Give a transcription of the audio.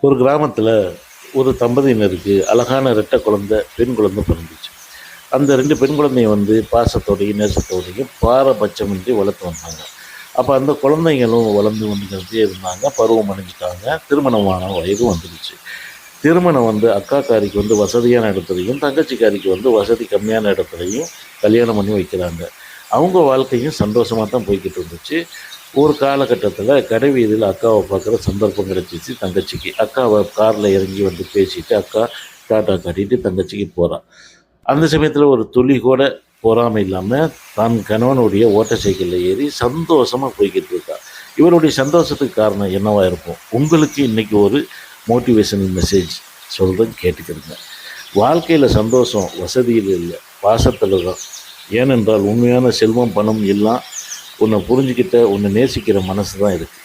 ஒரு கிராமத்தில் ஒரு தம்பதியினருக்கு அழகான ரெட்டை குழந்தை, பெண் குழந்தை பிறந்துச்சு. அந்த 2 பெண் குழந்தைய வந்து பாசத்தோடையும், நேசத்தோடையும் பாரபட்சமின்றி வளர்த்து வந்தாங்க. அப்போ அந்த குழந்தைங்களும் வளர்ந்து வந்துக்கிட்டே இருந்தாங்க. பருவம் அடைஞ்சிட்டாங்க. திருமணமான வயது வந்துடுச்சு. திருமணம் வந்து அக்காக்காரிக்கு வந்து வசதியான இடத்துலையும், தங்கச்சிக்காரிக்கு வந்து வசதி கம்மியான இடத்துலையும் கல்யாணம் பண்ணி வைக்கிறாங்க. அவங்க வாழ்க்கையும் சந்தோஷமாக தான் போய்கிட்டு இருந்துச்சு. ஒரு காலகட்டத்தில் கடை வீதியில் அக்காவை பார்க்குற சந்தர்ப்பம் கிடச்சிச்சு தங்கச்சிக்கு. அக்காவை காரில் இறங்கி வந்து பேசிட்டு அக்கா டாட்டா காட்டிட்டு தங்கச்சிக்கு போகிறா. அந்த சமயத்தில் ஒரு துளி கூட பொறாமை இல்லாமல் தன் கணவனுடைய ஓட்டர் சைக்கிளில் ஏறி சந்தோஷமாக போய்கிட்டு இருக்கா. இவருடைய சந்தோஷத்துக்கு காரணம் என்னவாக இருக்கும்? உங்களுக்கு இன்றைக்கி ஒரு மோட்டிவேஷனல் மெசேஜ் சொல்கிறேன், கேட்டுக்கிறேங்க. வாழ்க்கையில் சந்தோஷம் வசதியில் இல்லை, பாசத்தில் தான். ஏனென்றால் உண்மையான செல்வம், பணம் எல்லாம் உன்னை புரிஞ்சுக்கிட்ட, உன்னை நேசிக்கிற மனசு தான் இருக்குது.